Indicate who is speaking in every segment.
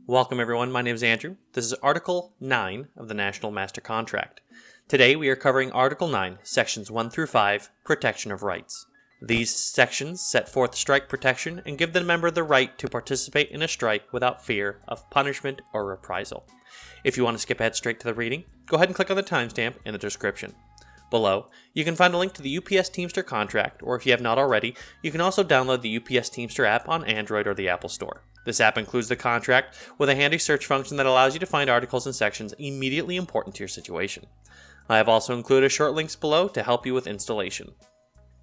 Speaker 1: Welcome everyone, my name is Andrew. This is Article 9 of the National Master Contract. Today we are covering Article 9, Sections 1 through 5, Protection of Rights. These sections set forth strike protection and give the member the right to participate in a strike without fear of punishment or reprisal. If you want to skip ahead straight to the reading, go ahead and click on the timestamp in the description. Below, you can find a link to the UPS Teamster contract, or if you have not already, you can also download the UPS Teamster app on Android or the Apple Store. This app includes the contract with a handy search function that allows you to find articles and sections immediately important to your situation. I have also included short links below to help you with installation.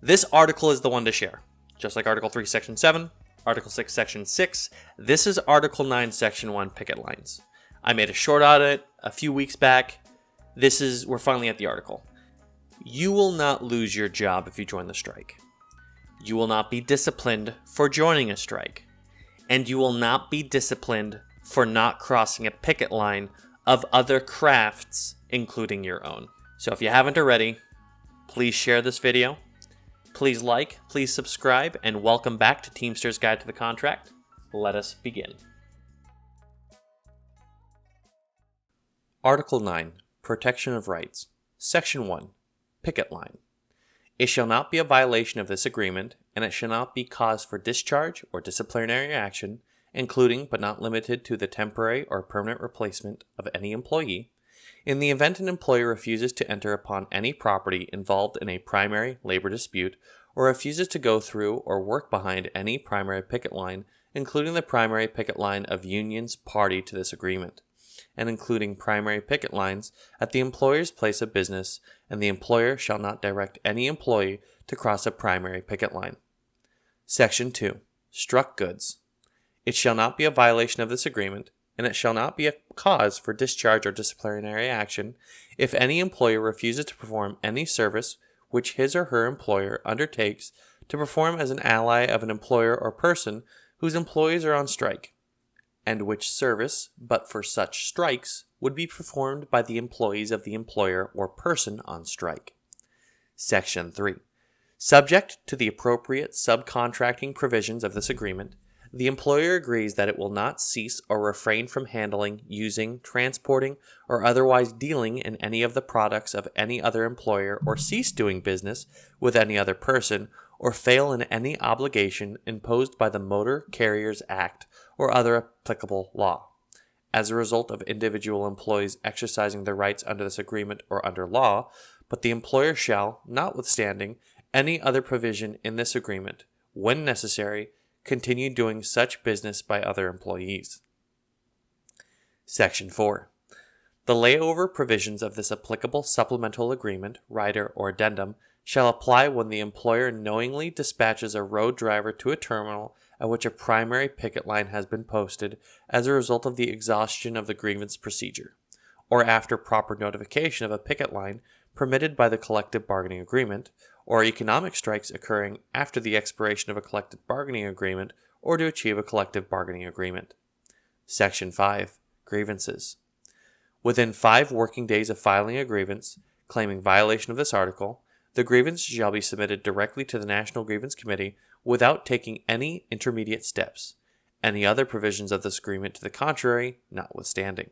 Speaker 1: This article is the one to share. Just like Article 3, Section 7, Article 6, Section 6, this is Article 9, Section 1, Picket Lines. I made a short audit a few weeks back. We're finally at the article. You will not lose your job if you join the strike. You will not be disciplined for joining a strike. And you will not be disciplined for not crossing a picket line of other crafts, including your own. So if you haven't already, please share this video. Please like, please subscribe, and welcome back to Teamsters Guide to the Contract. Let us begin. Article 9, Protection of Rights. Section 1, Picket Line. It shall not be a violation of this agreement, and it shall not be cause for discharge or disciplinary action, including but not limited to the temporary or permanent replacement of any employee, in the event an employer refuses to enter upon any property involved in a primary labor dispute, or refuses to go through or work behind any primary picket line, including the primary picket line of unions party to this agreement, and including primary picket lines at the employer's place of business, and the employer shall not direct any employee to cross a primary picket line. Section 2. Struck goods. It shall not be a violation of this agreement, and it shall not be a cause for discharge or disciplinary action if any employer refuses to perform any service which his or her employer undertakes to perform as an ally of an employer or person whose employees are on strike, and which service, but for such strikes, would be performed by the employees of the employer or person on strike. Section 3. Subject to the appropriate subcontracting provisions of this agreement, the employer agrees that it will not cease or refrain from handling, using, transporting, or otherwise dealing in any of the products of any other employer, or cease doing business with any other person, or fail in any obligation imposed by the Motor Carriers Act or other applicable law, as a result of individual employees exercising their rights under this agreement or under law, but the employer shall, notwithstanding any other provision in this agreement, when necessary, continue doing such business by other employees. Section 4. The layover provisions of this applicable supplemental agreement, rider, or addendum shall apply when the employer knowingly dispatches a road driver to a terminal at which a primary picket line has been posted as a result of the exhaustion of the grievance procedure, or after proper notification of a picket line permitted by the collective bargaining agreement, or economic strikes occurring after the expiration of a collective bargaining agreement or to achieve a collective bargaining agreement. Section 5. Grievances. Within 5 working days of filing a grievance claiming violation of this article, the grievance shall be submitted directly to the National Grievance Committee without taking any intermediate steps, any other provisions of this agreement to the contrary notwithstanding.